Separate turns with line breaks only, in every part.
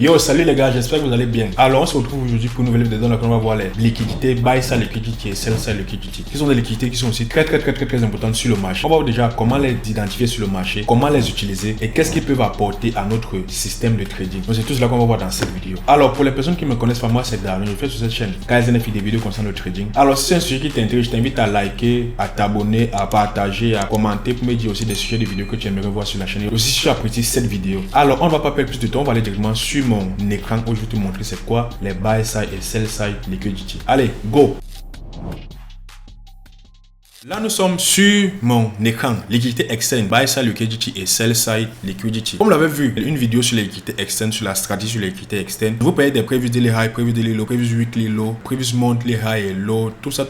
Yo, salut les gars, j'espère que vous allez bien. Alors, on se retrouve aujourd'hui pour une nouvelle vidéo dans laquelle on va voir les liquidités, buy side liquidity et sell side liquidity. Qui sont des liquidités qui sont aussi très importantes sur le marché. On va voir déjà comment les identifier sur le marché, comment les utiliser et qu'est-ce qu'ils peuvent apporter à notre système de trading. Donc, c'est tout cela qu'on va voir dans cette vidéo. Alors, pour les personnes qui me connaissent pas, moi c'est Darwin, je fais sur cette chaîne KSNF des vidéos concernant le trading. Alors, si c'est un sujet qui t'intéresse, je t'invite à liker, à t'abonner, à partager, à commenter pour me dire aussi des sujets de vidéos que tu aimerais voir sur la chaîne. Et aussi si tu apprécies cette vidéo. Alors, on ne va pas perdre plus de temps, on va aller directement sur mon écran où je vais te montrer c'est quoi les buy side et sell side liquidity. Allez, go! Là, nous sommes sur mon écran, liquidité externe, buy side liquidity et sell side liquidity. Comme vous l'avez vu, une vidéo sur les liquidités externes, sur la stratégie sur les liquidités externes. Vous payez des previous daily high, previous daily low, previous weekly low, previous monthly high et low, tout ça.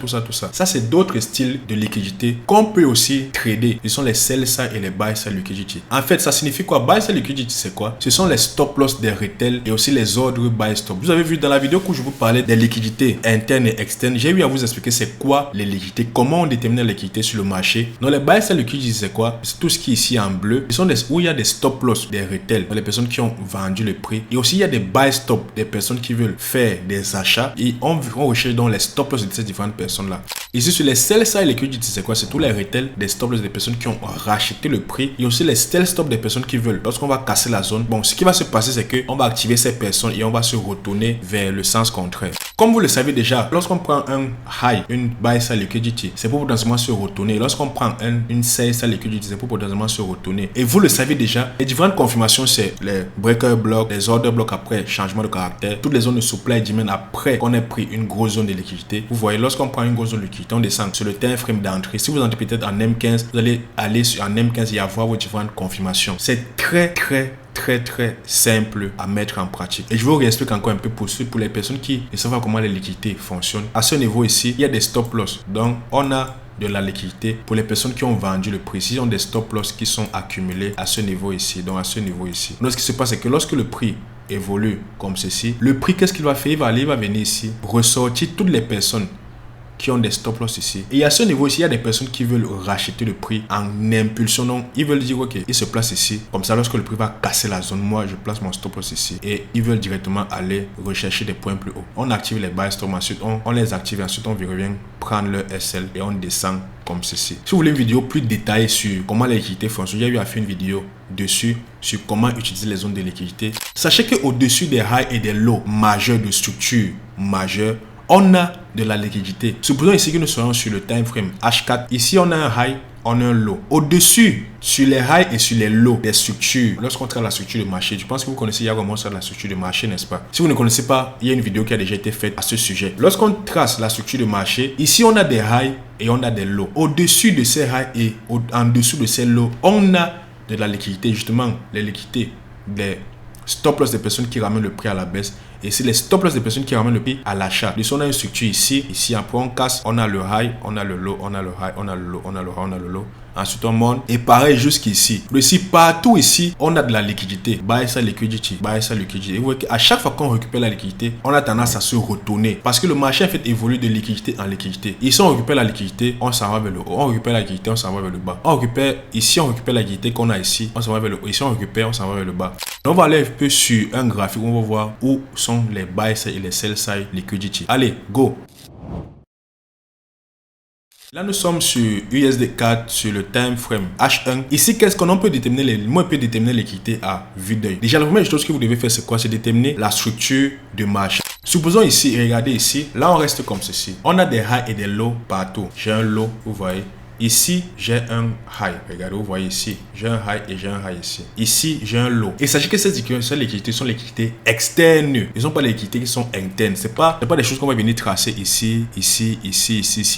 Ça, c'est d'autres styles de liquidité qu'on peut aussi trader. Ce sont les sell side et les buy side liquidity. En fait, ça signifie quoi? Buy side liquidity, c'est quoi? Ce sont les stop loss des retail et aussi les ordres buy stop. Vous avez vu dans la vidéo où je vous parlais des liquidités internes et externes, j'ai eu à vous expliquer c'est quoi les liquidités, comment on détermine liquidité sur le marché. Donc les buy side liquidity c'est quoi? C'est tout ce qui est ici en bleu. Ce sont où il y a des stop loss des retail, les personnes qui ont vendu le prix. Et aussi il y a des buy stop, des personnes qui veulent faire des achats et on recherche donc les stop loss de ces différentes personnes là. Ici sur les sell side liquidity c'est quoi? C'est tous les retail, des stop loss des personnes qui ont racheté le prix et aussi les sell stop des personnes qui veulent. Lorsqu'on va casser la zone, bon, ce qui va se passer c'est que on va activer ces personnes et on va se retourner vers le sens contraire. Comme vous le savez déjà, lorsqu'on prend un high, une buy side liquidity, c'est pour potentiellement se retourner. Lorsqu'on prend une sell side liquidity, c'est pour potentiellement se retourner. Et vous le savez déjà, les différentes confirmations, c'est les breaker blocks, les order blocks après changement de caractère, toutes les zones de supply demand après qu'on ait pris une grosse zone de liquidité. Vous voyez, lorsqu'on prend une grosse zone de liquidité, on descend sur le time frame d'entrée. Si vous entrez peut-être en M15, vous allez aller en M15 et avoir vos différentes confirmations. C'est très simple à mettre en pratique. Et je vous réexplique encore un peu pour les personnes qui ne savent pas comment les liquidités fonctionnent. À ce niveau ici, il y a des stop loss. Donc, on a de la liquidité pour les personnes qui ont vendu le prix. Ils ont des stop loss qui sont accumulés à ce niveau ici. Donc, à ce niveau ici. Donc, ce qui se passe, c'est que lorsque le prix évolue comme ceci, le prix, qu'est-ce qu'il va faire? Il va venir ici, ressortir toutes les personnes qui ont des stop loss ici. Et à ce niveau ici, il y a des personnes qui veulent racheter le prix en impulsion. Donc, ils veulent dire, ok, ils se placent ici. Comme ça, lorsque le prix va casser la zone, moi, je place mon stop loss ici. Et ils veulent directement aller rechercher des points plus hauts. On active les buy stop, ensuite, on les active. Ensuite, on revient prendre leur SL et on descend comme ceci. Si vous voulez une vidéo plus détaillée sur comment les liquidités fonctionnent, j'ai eu à faire une vidéo dessus sur comment utiliser les zones de liquidité. Sachez qu'au-dessus des highs et des lows majeurs de structure majeure, on a de la liquidité. Supposons ici que nous soyons sur le time frame H4. Ici, on a un high, on a un low. Au-dessus, sur les highs et sur les lows des structures, lorsqu'on traite la structure de marché, je pense que vous connaissez vraiment ça, la structure de marché, n'est-ce pas? Si vous ne connaissez pas, il y a une vidéo qui a déjà été faite à ce sujet. Lorsqu'on trace la structure de marché, ici, on a des highs et on a des lows. Au-dessus de ces highs et en dessous de ces lows, on a de la liquidité, justement, les liquidités des stop loss des personnes qui ramènent le prix à la baisse. Et c'est les stop loss des personnes qui ramènent le prix à l'achat. Donc, on a une structure ici. Ici, après, on casse. On a le high, on a le low, on a le high, on a le low, on a le high, on a le low. Ensuite, on monte. Et pareil jusqu'ici. Donc, ici, partout ici, on a de la liquidité. Buy side liquidity, buy side liquidity. Et vous voyez qu'à chaque fois qu'on récupère la liquidité, on a tendance à se retourner. Parce que le marché, en fait, évolue de liquidité en liquidité. Ici, on récupère la liquidité, on s'en va vers le haut. On récupère la liquidité, on s'en va vers le bas. On récupère la liquidité qu'on a ici, on s'en va vers le haut. Ici, on récupère, on s'en va vers le bas. Donc, on va aller un peu sur un graphique où on va voir où sont les buy side et les sell side liquidity. Allez, go! Là, nous sommes sur USD4, sur le time frame H1. Ici, qu'est-ce qu'on peut déterminer? Moi, je peux déterminer l'équité à vue d'œil. Déjà, la première chose que vous devez faire, c'est quoi? C'est déterminer la structure de marché. Supposons ici, regardez ici, là, on reste comme ceci. On a des highs et des lows partout. J'ai un low, vous voyez. Ici, j'ai un high. Regardez, vous voyez ici. J'ai un high et j'ai un high ici. Ici, j'ai un low. Et sachez que ces liquidités sont les liquidités externes. Ils ne sont pas les liquidités qui sont internes. Ce n'est pas des choses qu'on va venir tracer ici.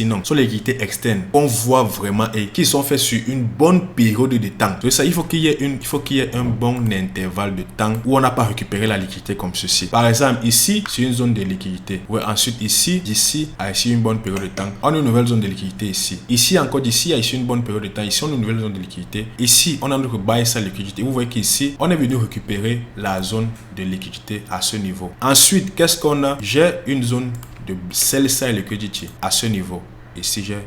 Non. Ce sont les liquidités externes qu'on voit vraiment et qui sont faites sur une bonne période de temps. Donc ça, il faut qu'il y ait un bon intervalle de temps où on n'a pas récupéré la liquidité comme ceci. Par exemple, ici, c'est une zone de liquidité. Ouais, ensuite, ici, d'ici à ici, une bonne période de temps. On a une nouvelle zone de liquidité ici. Ici, encore ici, il y a ici une bonne période de temps. Ici, on a une nouvelle zone de liquidité. Ici, on a notre buy side liquidité. Vous voyez qu'ici, on est venu récupérer la zone de liquidité à ce niveau. Ensuite, qu'est-ce qu'on a? J'ai une zone de sell side liquidity à ce niveau. Ici, j'ai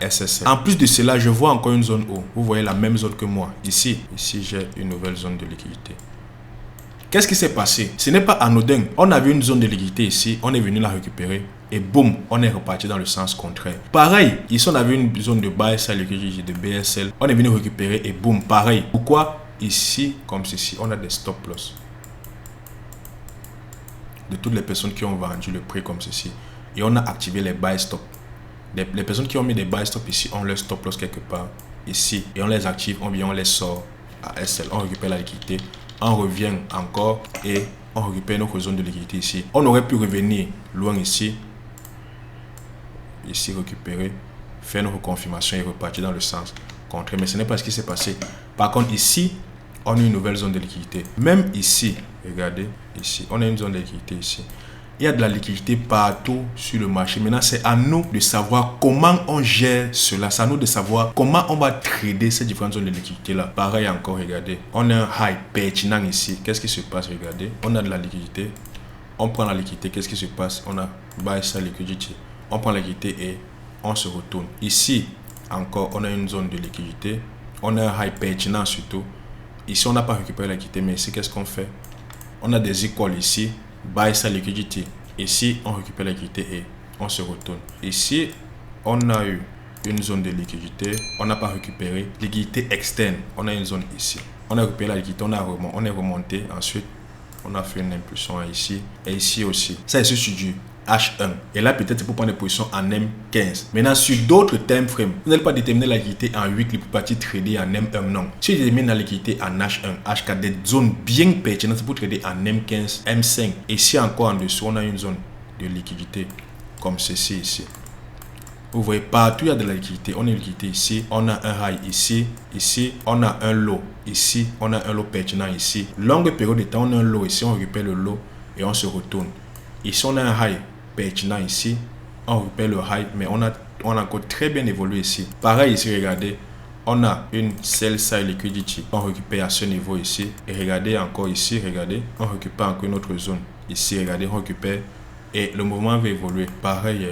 SSL. En plus de cela, je vois encore une zone haut. Vous voyez la même zone que moi. Ici, j'ai une nouvelle zone de liquidité. Qu'est-ce qui s'est passé? Ce n'est pas anodin. On avait une zone de liquidité ici, on est venu la récupérer et boum, on est reparti dans le sens contraire. Pareil, ici on avait une zone de buy side liquidity de BSL, on est venu récupérer et boum, pareil. Pourquoi? Ici, comme ceci, on a des stop loss de toutes les personnes qui ont vendu le prix comme ceci et on a activé les buy stop. Les personnes qui ont mis des buy stop ici, on leur stop loss quelque part ici et on les active, on les sort à SL, on récupère la liquidité, on revient encore et on récupère notre zone de liquidité ici. On aurait pu revenir loin ici récupérer, faire notre confirmation et repartir dans le sens contraire, mais ce n'est pas ce qui s'est passé. Par contre ici, on a une nouvelle zone de liquidité. Même ici, regardez, ici, on a une zone de liquidité ici. Il y a de la liquidité partout sur le marché. Maintenant, c'est à nous de savoir comment on gère cela. C'est à nous de savoir comment on va trader ces différentes zones de liquidité là. Pareil encore, regardez. On a un high pertinent ici. Qu'est-ce qui se passe? Regardez. On a de la liquidité. On prend la liquidité. Qu'est-ce qui se passe? On a buy side liquidity. On prend la liquidité et on se retourne. Ici, encore, on a une zone de liquidité. On a un high pertinent surtout. Ici, on n'a pas récupéré la liquidité. Mais ici, qu'est-ce qu'on fait? On a des equals ici. Buy side liquidity. Ici, on récupère la liquidité et on se retourne. Ici, on a eu une zone de liquidité. On n'a pas récupéré. Liquidité externe. On a une zone ici. On a récupéré la liquidité. On est remonté. Ensuite, on a fait une impulsion ici. Et ici aussi. Ça, c'est sur du H1. Et là, peut-être pour prendre des positions en M15. Maintenant, sur d'autres time frames, vous n'allez pas déterminer la liquidité en 8 pour partir trader en M1. Non. Si vous déterminez la liquidité en H1, H4, des zones bien pertinentes pour trader en M15, M5. Et ici encore en dessous, on a une zone de liquidité comme ceci ici. Vous voyez, partout il y a de la liquidité. On a une liquidité ici, on a un high ici, ici, on a un low ici, on a un low pertinent ici. Longue période de temps, on a un low ici, on récupère le low et on se retourne. Ici, on a un high pertinent ici, on récupère le high, mais on a encore très bien évolué ici. Pareil ici, regardez, on a une sell side liquidity, on récupère à ce niveau ici, et regardez encore ici, regardez, on récupère encore une autre zone ici, regardez, on récupère, et le mouvement va évoluer. Pareil,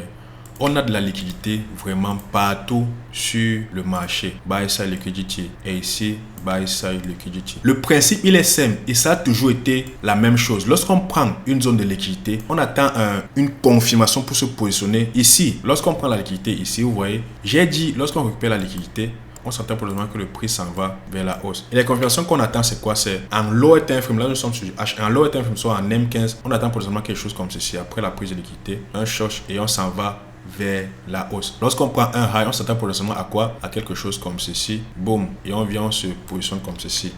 on a de la liquidité vraiment partout sur le marché. Buy side liquidity. Et ici, buy side liquidity. Le principe, il est simple et ça a toujours été la même chose. Lorsqu'on prend une zone de liquidité, on attend une confirmation pour se positionner. Ici, lorsqu'on prend la liquidité ici, vous voyez, j'ai dit, lorsqu'on récupère la liquidité, on s'attend pour le moment que le prix s'en va vers la hausse. Et la confirmation qu'on attend, c'est quoi? C'est en lower time frame, là nous sommes sur H, en lower time frame, soit en M15, on attend pour le moment quelque chose comme ceci. Après la prise de liquidité, un short et on s'en va vers la hausse. Lorsqu'on prend un high, on s'attend pour le moment à quoi? À quelque chose comme ceci. Boum. Et on vient, on se positionne comme ceci.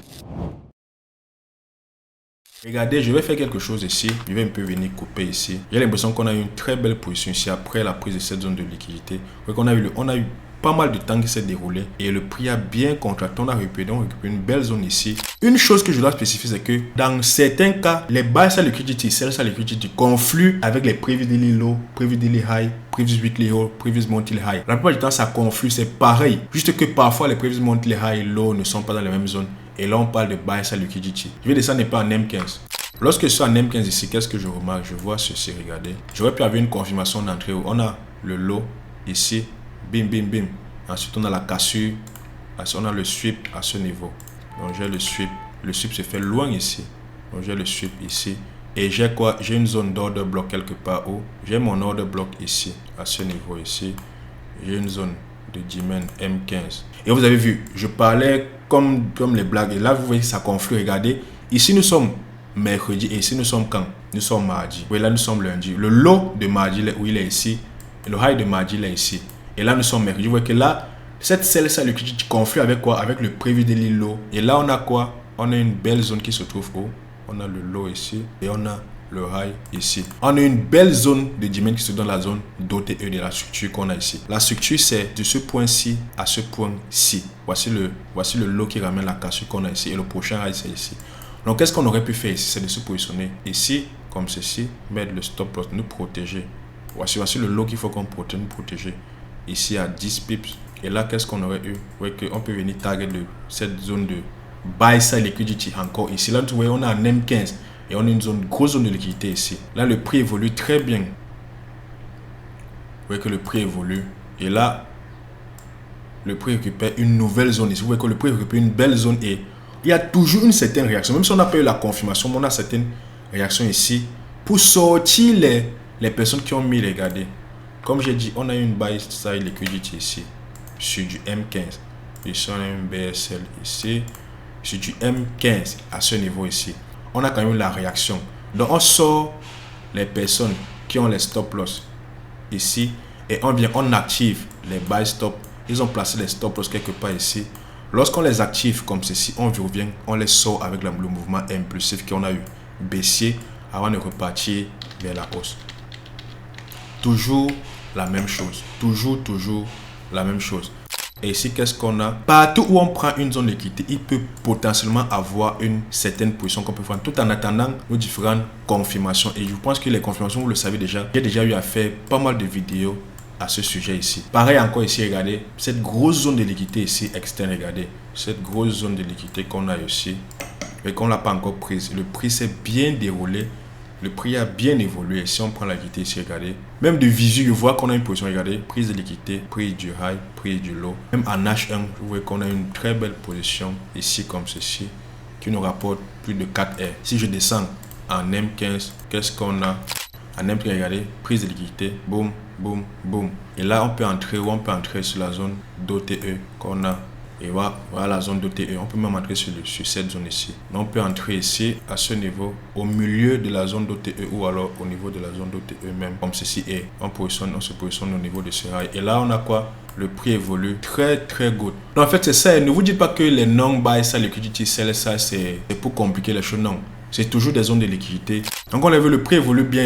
Regardez, je vais faire quelque chose ici. Je vais un peu venir couper ici. J'ai l'impression qu'on a eu une très belle position ici après la prise de cette zone de liquidité. On a eu pas mal de temps qui s'est déroulé et le prix a bien contracté. On a récupéré une belle zone ici. Une chose que je dois spécifier, c'est que dans certains cas, les buy side liquidity, sell side liquidity confluent avec les previous daily low, previous daily high, previous weekly low, previous monthly high. La plupart du temps, ça conflue, c'est pareil. Juste que parfois, les previous monthly high low ne sont pas dans les mêmes zones. Et là, on parle de buy side liquidity. Je vais descendre un peu en M15. Lorsque je suis en M15 ici, qu'est-ce que je remarque? Je vois ceci, regardez. J'aurais pu avoir une confirmation d'entrée où on a le low ici. Bim, bim, bim. Ensuite, on a la cassure. Ensuite, on a le sweep à ce niveau. Donc, j'ai le sweep. Le sweep se fait loin ici. Donc, j'ai le sweep ici. Et j'ai quoi? J'ai une zone d'order block quelque part où j'ai mon order block ici, à ce niveau ici. J'ai une zone de demand M15. Et vous avez vu, je parlais comme les blagues. Et là, vous voyez, ça conflue. Regardez. Ici, nous sommes mercredi. Et ici, nous sommes quand? Nous sommes mardi. Oui, là, nous sommes lundi. Le low de mardi, où il est ici. Et le high de mardi, il est ici. Et là, nous sommes mercredi. Vous voyez que là, cette sell side liquidity conflue avec quoi? Avec le previous daily low. Et là, on a quoi? On a une belle zone qui se trouve où? On a le low ici. Et on a le high ici. On a une belle zone de demand qui se donne dans la zone d'OTE de la structure qu'on a ici. La structure, c'est de ce point-ci à ce point-ci. Voici le low qui ramène la cassure qu'on a ici. Et le prochain high, c'est ici. Donc, qu'est-ce qu'on aurait pu faire ici? C'est de se positionner ici, comme ceci. Mettre le stop loss, nous protéger. Voici le low qu'il faut qu'on protège, nous protéger. Ici à 10 pips. Et là, qu'est-ce qu'on aurait eu? Vous voyez qu'on peut venir target de cette zone de buy side liquidity encore ici. Là, vous voyez, on a un M15 et on a une grosse zone de liquidité ici. Là, le prix évolue très bien. Vous voyez que le prix évolue. Et là, le prix récupère une nouvelle zone ici. Vous voyez que le prix récupère une belle zone et il y a toujours une certaine réaction. Même si on n'a pas eu la confirmation, on a certaines réactions ici pour sortir les personnes qui ont mis, regardez. Comme j'ai dit, on a une buy side liquidity ici sur du M15. Ici, on a une BSL ici sur du M15 à ce niveau ici. On a quand même la réaction. Donc, on sort les personnes qui ont les stop loss ici et on active les buy stop. Ils ont placé les stop loss quelque part ici. Lorsqu'on les active comme ceci, on revient, on les sort avec le mouvement impulsif qu'on a eu baissier avant de repartir vers la hausse. Toujours la même chose. Toujours la même chose. Et ici, qu'est-ce qu'on a? Partout où on prend une zone de liquidité, il peut potentiellement avoir une certaine position qu'on peut prendre tout en attendant nos différentes confirmations. Et je pense que les confirmations, vous le savez déjà. J'ai déjà eu à faire pas mal de vidéos à ce sujet ici. Pareil encore ici, regardez. Cette grosse zone de liquidité ici, externe, regardez. Cette grosse zone de liquidité qu'on a ici et qu'on n'a pas encore prise. Le prix s'est bien déroulé. Le prix a bien évolué. Si on prend la liquidité ici, regardez. Même de visu, je vois qu'on a une position, regardez. Prise de liquidité, prix du high, prix du low. Même en H1, vous voyez qu'on a une très belle position ici comme ceci, qui nous rapporte plus de 4 R. Si je descends en M15, qu'est-ce qu'on a? En M15, regardez, prise de liquidité, boum, boum, boum. Et là, on peut entrer sur la zone d'OTE qu'on a. Et voilà la zone d'OTE. On peut même entrer sur cette zone ici. On peut entrer ici à ce niveau, au milieu de la zone d'OTE ou alors au niveau de la zone d'OTE même, comme ceci est. On se positionne au niveau de ce high. Et là, on a quoi? Le prix évolue très good. Donc en fait, c'est ça. Ne vous dites pas que les non-buy, ça, liquidity, sell, ça, c'est pour compliquer les choses. Non. C'est toujours des zones de liquidité. Donc on a vu, le prix évolue bien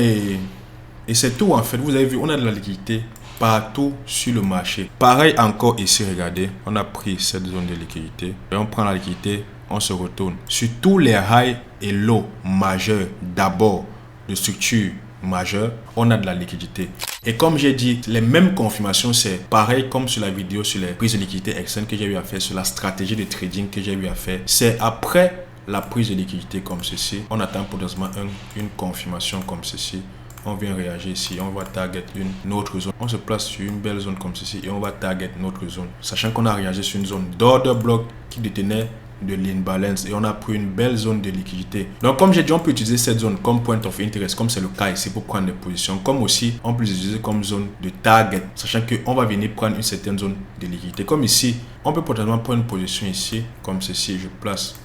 et c'est tout en fait. Vous avez vu, on a de la liquidité partout sur le marché. Pareil encore ici, regardez, on a pris cette zone de liquidité et on prend la liquidité, on se retourne sur tous les high et low majeurs d'abord de structure majeure, on a de la liquidité. Et comme j'ai dit, les mêmes confirmations, c'est pareil comme sur la vidéo sur les prises de liquidité externes que j'ai eu à faire, sur la stratégie de trading que j'ai eu à faire. C'est après la prise de liquidité comme ceci, on attend potentiellement une confirmation comme ceci. On vient réagir ici, on va target une autre zone. On se place sur une belle zone comme ceci et on va target notre zone. Sachant qu'on a réagi sur une zone d'order block qui détenait de l'imbalance et on a pris une belle zone de liquidité. Donc comme j'ai dit, on peut utiliser cette zone comme point of interest, comme c'est le cas ici pour prendre des positions. Comme aussi, on peut l'utiliser comme zone de target, sachant qu'on va venir prendre une certaine zone de liquidité. Comme ici, on peut potentiellement prendre une position ici, comme ceci, je place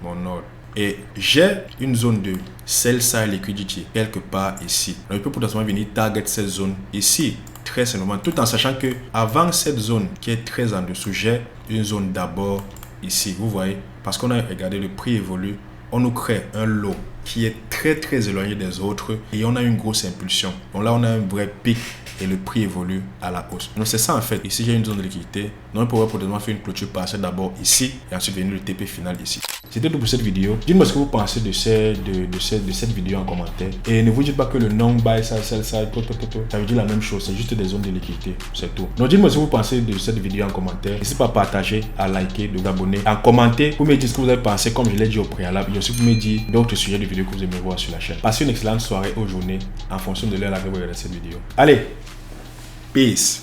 mon ordre. Et j'ai une zone de sell side liquidity quelque part ici. Donc, je peux potentiellement venir target cette zone ici, très simplement, tout en sachant que avant cette zone qui est très en dessous, j'ai une zone d'abord ici. Vous voyez, parce qu'on a regardé le prix évolue, on nous crée un lot qui est très éloigné des autres et on a une grosse impulsion. Donc là, on a un vrai pic et le prix évolue à la hausse. Donc c'est ça en fait. Ici, j'ai une zone de liquidité. Donc on pourrait potentiellement faire une clôture partielle d'abord ici et ensuite venir le TP final ici. C'était tout pour cette vidéo. Dites-moi ce que vous pensez de cette vidéo en commentaire. Et ne vous dites pas que le non-buy, ça veut dire la même chose. C'est juste des zones de liquidité. C'est tout. Donc dites-moi ce que vous pensez de cette vidéo en commentaire. N'hésitez pas à partager, à liker, de vous abonner, à commenter. Vous me dites ce que vous avez pensé comme je l'ai dit au préalable. Et aussi vous me dites d'autres sujets de vidéos que vous aimez voir sur la chaîne. Passez une excellente soirée ou journée en fonction de l'heure à laquelle vous regardez cette vidéo. Allez, peace.